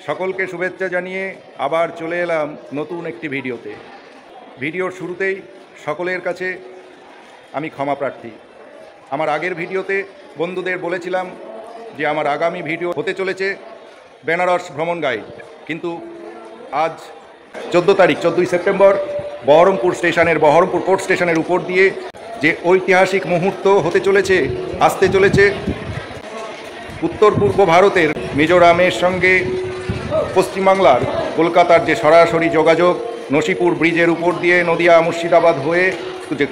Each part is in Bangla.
সকলকে শুভেচ্ছা জানিয়ে আবার চলে এলাম নতুন একটি ভিডিওতে। ভিডিওর শুরুতেই সকলের কাছে আমি ক্ষমা প্রার্থী। আমার আগের ভিডিওতে বন্ধুদের বলেছিলাম যে আমার আগামী ভিডিও হতে চলেছে বেনারস ভ্রমণ গাইড, কিন্তু আজ 14ই সেপ্টেম্বর বহরমপুর কোর্ট স্টেশনের উপর দিয়ে যে ঐতিহাসিক মুহূর্ত হতে চলেছে, আসতে চলেছে উত্তর পূর্ব ভারতের মিজোরামের সঙ্গে পশ্চিমবাংলার কলকাতার যে সরাসরি যোগাযোগ নসিপুর ব্রিজের উপর দিয়ে নদিয়া মুর্শিদাবাদ হয়ে যে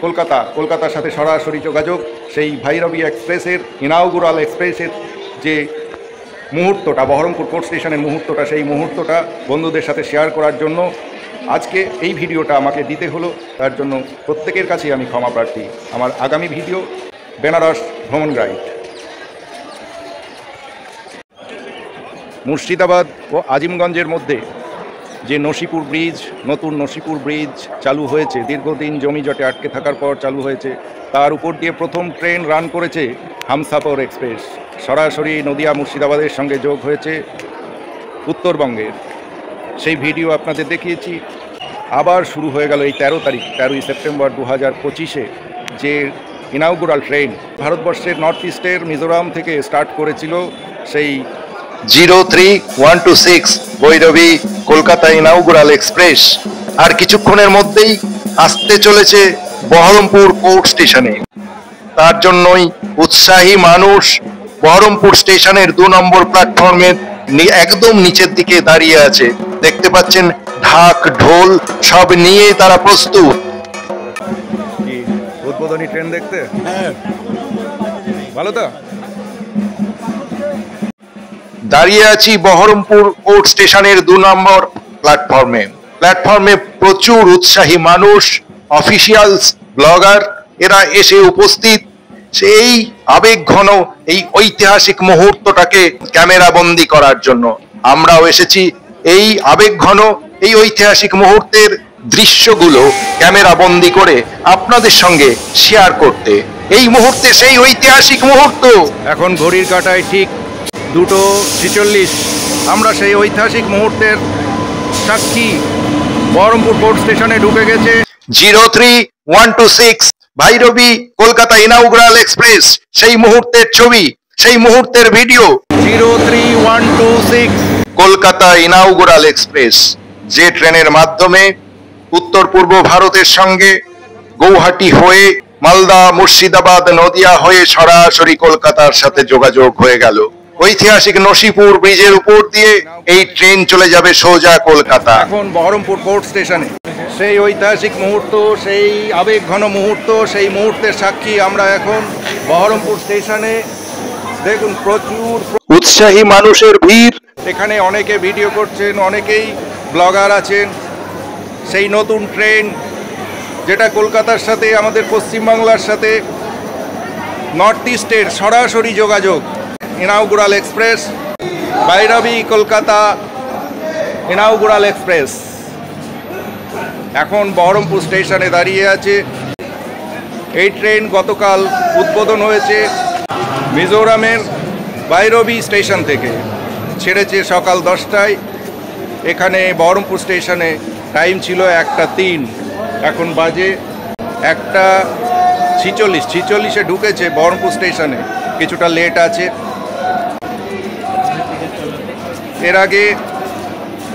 কলকাতার সাথে সরাসরি যোগাযোগ, সেই ভৈরবী এক্সপ্রেসের ইনাউগুরাল এক্সপ্রেসের যে মুহূর্তটা, বহরমপুর কোর্ট স্টেশনের মুহূর্তটা, সেই মুহূর্তটা বন্ধুদের সাথে শেয়ার করার জন্য আজকে এই ভিডিওটা আমাকে দিতে হলো। তার জন্য প্রত্যেকের কাছেই আমি ক্ষমা প্রার্থী। আমার আগামী ভিডিও বেনারস ভ্রমণ গাইড। মুর্শিদাবাদ ও আজিমগঞ্জের মধ্যে যে নতুন নসিপুর ব্রিজ চালু হয়েছে, দীর্ঘদিন জমিজটে আটকে থাকার পর চালু হয়েছে, তার উপর দিয়ে প্রথম ট্রেন রান করেছে হামসাফর এক্সপ্রেস। সরাসরি নদিয়া মুর্শিদাবাদের সঙ্গে যোগ হয়েছে উত্তরবঙ্গের। সেই ভিডিও আপনাদের দেখিয়েছি। আবার শুরু হয়ে গেল এই 13ই সেপ্টেম্বর 2025-এ যে ইনাউগুরাল ট্রেন ভারতবর্ষের নর্থ ইস্টের মিজোরাম থেকে স্টার্ট করেছিল, সেই 03126 ভৈরবী কলকাতা ইনাউগুরাল এক্সপ্রেস আর কিছুক্ষণের মধ্যেই আসতে চলেছে বহরমপুর কোর্ট স্টেশনে। তার জন্যই উৎসাহী মানুষ বহরমপুর স্টেশনের 2 নম্বর প্ল্যাটফর্মের একদম নিচের দিকে দাঁড়িয়ে আছে। দেখতে পাচ্ছেন ঢাক ঢোল সব নিয়ে তারা প্রস্তুত। উদ্বোধনী ট্রেন দেখতে ভালো তো। দাঁড়িয়ে আছি বহরমপুর কোর্ট স্টেশনের 2 নম্বর প্ল্যাটফর্মে প্রচুর উৎসাহী মানুষ, অফিসিয়ালস, ব্লগার, এরা এসে উপস্থিত সেই আবেগঘন এই ঐতিহাসিক মুহূর্তটাকে ক্যামেরা বন্দি করার জন্য। আমরাও এসেছি এই আবেগঘন এই ঐতিহাসিক মুহূর্তের দৃশ্যগুলো ক্যামেরা বন্দি করে আপনাদের সঙ্গে শেয়ার করতে। এই মুহূর্তে সেই ঐতিহাসিক মুহূর্ত এখন ঘড়ির কাঁটায় ঠিক 2:46। আমরা সেই ঐতিহাসিক মুহূর্তের সাক্ষী। বহরমপুর কোর্ট স্টেশনে ঢুকে গেছে 03126 ভৈরবী কলকাতা ইনাউগুরাল এক্সপ্রেস। সেই মুহূর্তের ছবি, সেই মুহূর্তের ভিডিও। 03126 কলকাতা ইনাউগুরাল এক্সপ্রেস, যে ট্রেনের মাধ্যমে উত্তর পূর্ব ভারতের সঙ্গে গৌহাটি হয়ে মালদা, মুর্শিদাবাদ, নদিয়া হয়ে সরাসরি কলকাতার সাথে যোগাযোগ হয়ে গেল। ঐতিহাসিক নসিপুর ব্রিজের উপর দিয়ে এই ট্রেন চলে যাবে সোজা কলকাতা। এখন বহরমপুর কোর্ট স্টেশনে সেই ঐতিহাসিক মুহূর্ত, সেই আবেগঘন মুহূর্ত, সেই মুহূর্তের সাক্ষী আমরা এখন বহরমপুর স্টেশনে। দেখুন প্রচুর উৎসাহী মানুষের ভিড়। এখানে অনেকে ভিডিও করছেন, অনেকেই ব্লগার আছেন। সেই নতুন ট্রেন যেটা কলকাতার সাথে, আমাদের পশ্চিমবাংলার সাথে নর্থ ইস্টের সরাসরি যোগাযোগ, ইনাউগুরাল এক্সপ্রেস, ভৈরবী কলকাতা ইনাউগুরাল এক্সপ্রেস এখন বহরমপুর স্টেশনে দাঁড়িয়ে আছে। এই ট্রেন গতকাল উদ্বোধন হয়েছে মিজোরামের ভৈরবী স্টেশন থেকে, ছেড়েছে সকাল 10টায়। এখানে বহরমপুর স্টেশনে টাইম ছিল 1:03, এখন বাজে 1:46। ঢুকেছে বহরমপুর স্টেশনে, কিছুটা লেট আছে।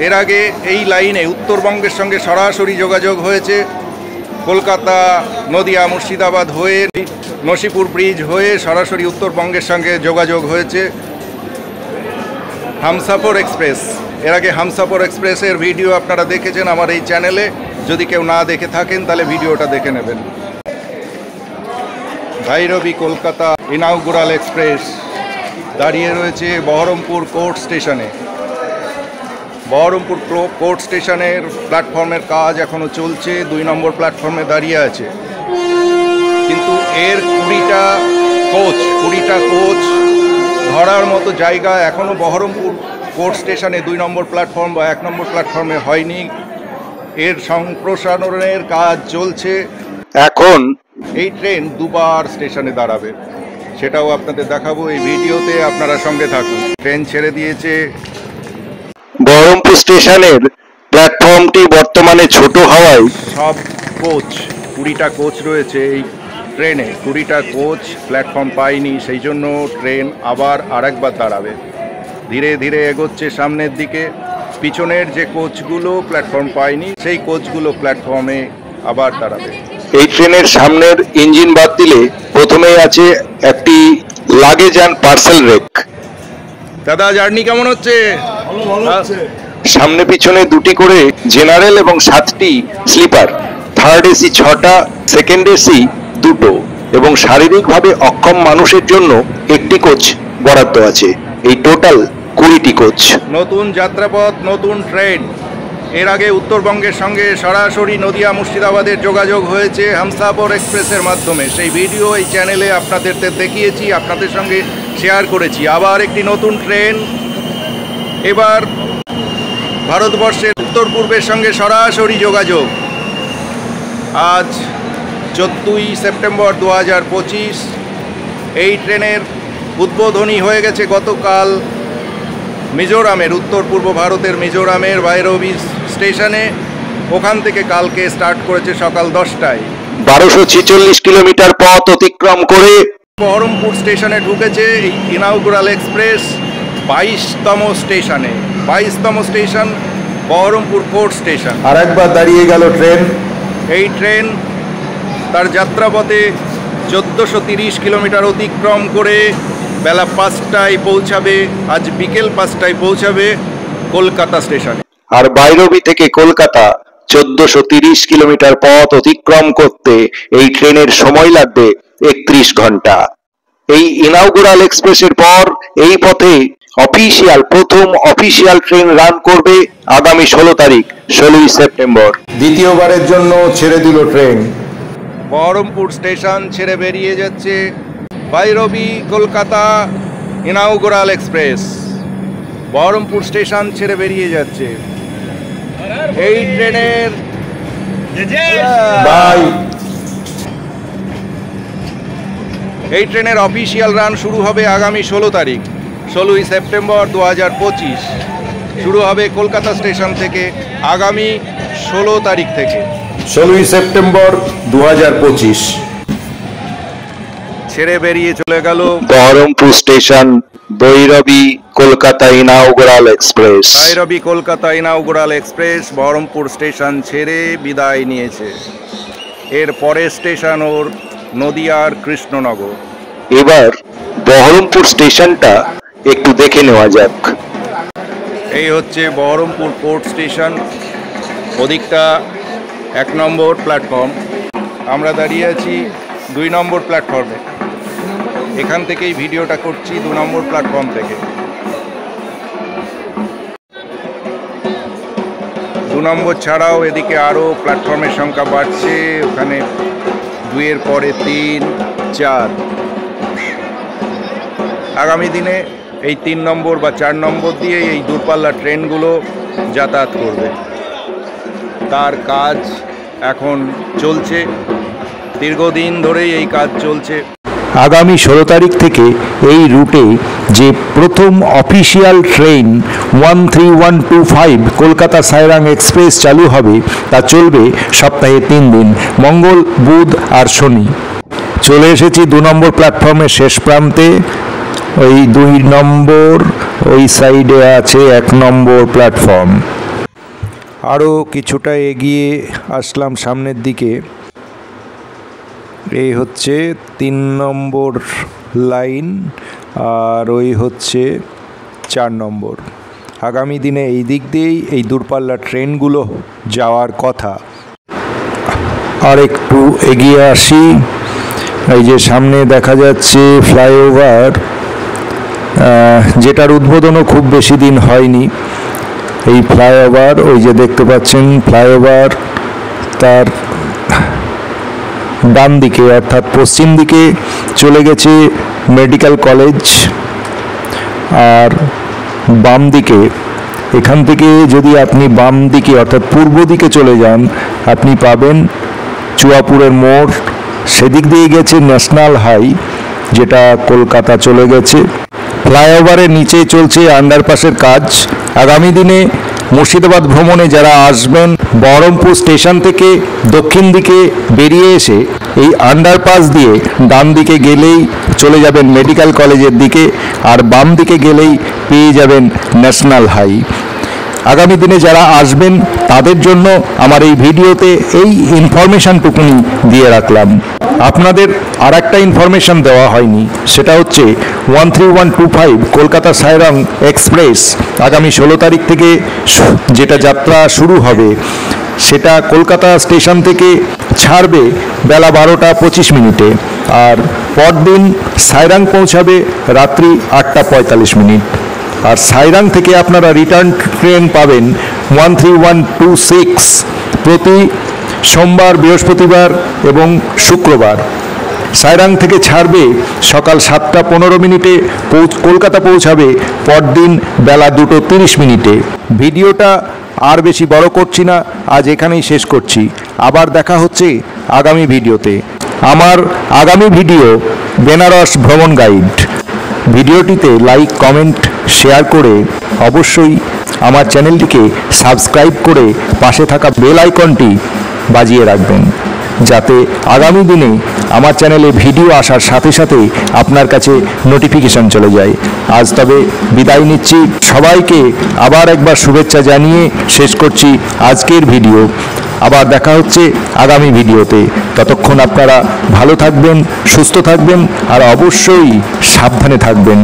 এর আগে এই লাইনে উত্তরবঙ্গের সঙ্গে সরাসরি যোগাযোগ হয়েছে। কলকাতা, নদিয়া, মুর্শিদাবাদ হয়ে নসিপুর ব্রিজ হয়ে সরাসরি উত্তরবঙ্গের সঙ্গে যোগাযোগ হয়েছে হামসাফর এক্সপ্রেস। এর আগে হামসাফর এক্সপ্রেসের ভিডিও আপনারা দেখেছেন আমার এই চ্যানেলে। যদি কেউ না দেখে থাকেন তাহলে ভিডিওটা দেখে নেবেন। ভৈরবী কলকাতা ইনাউগুরাল এক্সপ্রেস দাঁড়িয়ে রয়েছে বহরমপুর কোর্ট স্টেশনে। বহরমপুর কোর্ট স্টেশনের প্ল্যাটফর্মের কাজ এখনও চলছে। 2 নম্বর প্ল্যাটফর্মে দাঁড়িয়ে আছে, কিন্তু এর 20টা কোচ ধরার মতো জায়গা এখনও বহরমপুর কোর্ট স্টেশনে 2 নম্বর প্ল্যাটফর্ম বা 1 নম্বর প্ল্যাটফর্মে হয়নি। এর সম্প্রসারণের কাজ চলছে। এখন এই ট্রেন 2বার স্টেশনে দাঁড়াবে, সেটাও আপনাদের দেখাবো এই ভিডিওতে। আপনারা সঙ্গে থাকুন। ট্রেন ছেড়ে দিয়েছে বহরমপুর স্টেশনের প্ল্যাটফর্মটি বর্তমানে ছোট হওয়ায় সব কোচ 20টা কোচ রয়েছে এই ট্রেনে, 20টা কোচ প্ল্যাটফর্ম পায়নি, সেই জন্য ট্রেন আবার আরেকবার দাঁড়াবে। ধীরে ধীরে এগোচ্ছে সামনের দিকে। পিছনের যে কোচগুলো প্ল্যাটফর্ম পায়নি সেই কোচগুলো প্ল্যাটফর্মে আবার দাঁড়াবে। এই ট্রেনের সামনের ইঞ্জিন বাদ দিলে প্রথমেই আছে একটি লাগেজ অ্যান্ড পার্সেল রেক। দাদা, জার্নি কেমন হচ্ছে? সামনে পিছনে দুটি করে জেনারেল এবং 7টি স্লিপার, থার্ড এসি 6টা, সেকেন্ড এসি 2টো এবং শারীরিকভাবে অক্ষম মানুষের জন্য একটি কোচ বরাদ্দ আছে। এই টোটাল 20টি কোচ। নতুন যাত্রাপথ, নতুন ট্রেন। এর আগে উত্তরবঙ্গের সঙ্গে সরাসরি নদিয়া মুর্শিদাবাদের যোগাযোগ হয়েছে হামসাফর এক্সপ্রেসের মাধ্যমে। সেই ভিডিও এই চ্যানেলে আপনাদের দেখিয়েছি, আপনাদের সঙ্গে শেয়ার করেছি। আবার একটি নতুন ট্রেন, এবার ভারতবর্ষের উত্তর পূর্বের সঙ্গে সরাসরি যোগাযোগ। আজ 14ই সেপ্টেম্বর 2025। এই ট্রেনের উদ্বোধনী হয়ে গেছে গতকাল মিজোরামের, উত্তর পূর্ব ভারতের মিজোরামের ভৈরবী স্টেশনে। ওখান থেকে কালকে স্টার্ট করেছে সকাল 10টায়। 1246 কিলোমিটার পথ অতিক্রম করে বহরমপুর স্টেশনে ঢুকেছে এই ইনাউগুরাল এক্সপ্রেস 22তম স্টেশনে। 22তম স্টেশন বহরমপুর কোর্ট স্টেশন। আর একবার দাঁড়িয়ে গেল ট্রেন। এই ট্রেন তার যাত্রাপথে 1430 কিলোমিটার অতিক্রম করে বেলা 5টায় পৌঁছাবে, আজ বিকেল 5টায় পৌঁছাবে কলকাতা স্টেশনে। আর ভৈরবী থেকে কলকাতা 1430 কিলোমিটার পথ অতিক্রম করতে এই ট্রেনের সময় লাগবে 31 ঘন্টা। এই ইনাউগুরাল এক্সপ্রেসের পর এই পথে প্রথম অফিসিয়াল ট্রেন রান করবে আগামী 16 তারিখ, 16ই সেপ্টেম্বর। দ্বিতীয়বারের জন্য ছেড়ে দিল ট্রেন। বহরমপুর স্টেশন ছেড়ে বেরিয়ে যাচ্ছে ভৈরবী কলকাতা ইনাউগুরাল এক্সপ্রেস। বহরমপুর স্টেশন ছেড়ে বেরিয়ে যাচ্ছে এই ট্রেনের এই ট্রেনের অফিসিয়াল রান শুরু হবে আগামী 16 তারিখ, 16ই সেপ্টেম্বর 2025। শুরু হবে কলকাতা স্টেশন থেকে আগামী 16 তারিখ থেকে। 16ই সেপ্টেম্বর 2025 ছেড়ে বেরিয়ে চলে গেল বহরমপুর স্টেশন ভৈরবী কলকাতা ইনাউগুরাল এক্সপ্রেস। ভৈরবী কলকাতা ইনাউগুরাল এক্সপ্রেস বহরমপুর স্টেশন ছেড়ে বিদায় নিয়েছে। এর পরের স্টেশন ওর নদিয়ার কৃষ্ণনগর। এবার বহরমপুর স্টেশনটা একটু দেখে নেওয়া যাক। এই হচ্ছে বহরমপুর কোর্ট স্টেশন। ওদিকটা 1 নম্বর প্ল্যাটফর্ম, আমরা দাঁড়িয়ে আছি 2 নম্বর প্ল্যাটফর্মে। এখান থেকেই ভিডিওটা করছি 2 নম্বর প্ল্যাটফর্ম থেকে। 2 নম্বর ছাড়াও এদিকে আরও প্ল্যাটফর্মের সংখ্যা বাড়ছে। ওখানে 2-এর পরে 3, 4। আগামী দিনে এই 3 নম্বর বা 4 নম্বর দিয়ে এই দূরপাল্লা ট্রেনগুলো যাতায়াত করবে। তার কাজ এখন চলছে, দীর্ঘদিন ধরেই এই কাজ চলছে। আগামী 16 তারিখ থেকে এই রুটে যে প্রথম official train 13125 Kolkata Sairang express চালু হবে, তা চলবে সপ্তাহে 3 দিন, মঙ্গল, বুধ আর শনি। চলে এসেছি 2 নম্বর প্ল্যাটফর্মের শেষ প্রান্তে। ওই 2 নম্বর ওই সাইডে আছে 1 নম্বর প্ল্যাটফর্ম। আরও কিছুটা এগিয়ে আসলাম সামনের দিকে। এই হচ্ছে 3 নম্বর লাইন আর ওই হচ্ছে 4 নম্বর। আগামী দিনে এই দিক দিয়েই এই দূরপাল্লা ট্রেনগুলো যাওয়ার কথা। আর একটু এগিয়ে আসি, এই যে সামনে দেখা যাচ্ছে ফ্লাইওভার, যেটার উদ্বোধনও খুব বেশি দিন হয়নি। এই ফ্লাইওভার, ওই যে দেখতে পাচ্ছেন ফ্লাইওভার, তার ডান দিকে অর্থাৎ পশ্চিম দিকে চলে গেছে মেডিকেল কলেজ, আর বাম দিকে, এখান থেকে যদি আপনি বাম দিকে অর্থাৎ পূর্ব দিকে চলে যান, আপনি পাবেন চুয়াপুরের মোড়। সেদিক দিয়ে গেছে ন্যাশনাল হাই, যেটা কলকাতা চলে গেছে। ফ্লাইওভারের নিচে চলছে আন্ডারপাসের কাজ। আগামী দিনে মুর্শিদাবাদ ভ্রমণে যারা আসবেন, বহরমপুর স্টেশন থেকে দক্ষিণ দিকে বেরিয়ে এসে এই আন্ডারপাস দিয়ে ডান দিকে গেলেই চলে যাবেন মেডিকেল কলেজের দিকে, আর বাম দিকে গেলেই পেয়ে যাবেন ন্যাশনাল হাই। আগামী দিনে যারা আসবেন তাদের জন্য আমার এই ভিডিওতে এই ইনফরমেশনটুকুনি দিয়ে রাখলাম। আপনাদের আর একটা ইনফরমেশন দেওয়া হয়নি, সেটা হচ্ছে 13125 কলকাতা সাইরাং এক্সপ্রেস আগামী 16 তারিখ থেকে যেটা যাত্রা শুরু হবে, সেটা কলকাতা স্টেশন থেকে ছাড়বে বেলা 12টা 25 মিনিটে, আর পরদিন সাইরাং পৌঁছাবে রাত্রি 8টা 45 মিনিট। আর সাইরাং থেকে আপনারা রিটার্ন ট্রেন পাবেন 13126 প্রতি সোমবার, বৃহস্পতিবার এবং শুক্রবার। সাইরাং থেকে ছাড়বে সকাল 7টা 15 মিনিটে, কলকাতা পৌঁছাবে পরদিন বেলা 2টো 30 মিনিটে। ভিডিওটা আর বেশি বড় করছি না, আজ এখানেই শেষ করছি। আবার দেখা হচ্ছে আগামী ভিডিওতে। আমার আগামী ভিডিও বেনারস ভ্রমণ গাইড। ভিডিওটিতে লাইক, কমেন্ট, শেয়ার করে অবশ্যই আমার চ্যানেলটিকে সাবস্ক্রাইব করে পাশে থাকা বেল আইকনটি বাজিয়ে রাখবেন, যাতে আগামী দিনে আমার চ্যানেলে ভিডিও আসার সাথে সাথে আপনার কাছে নোটিফিকেশন চলে যায়। আজ তবে বিদায় নিচ্ছি। সবাইকে আবার একবার শুভেচ্ছা জানিয়ে শেষ করছি আজকের ভিডিও। আবার দেখা হচ্ছে আগামী ভিডিওতে। ততক্ষণ আপনারা ভালো থাকবেন, সুস্থ থাকবেন আর অবশ্যই সাবধানে থাকবেন।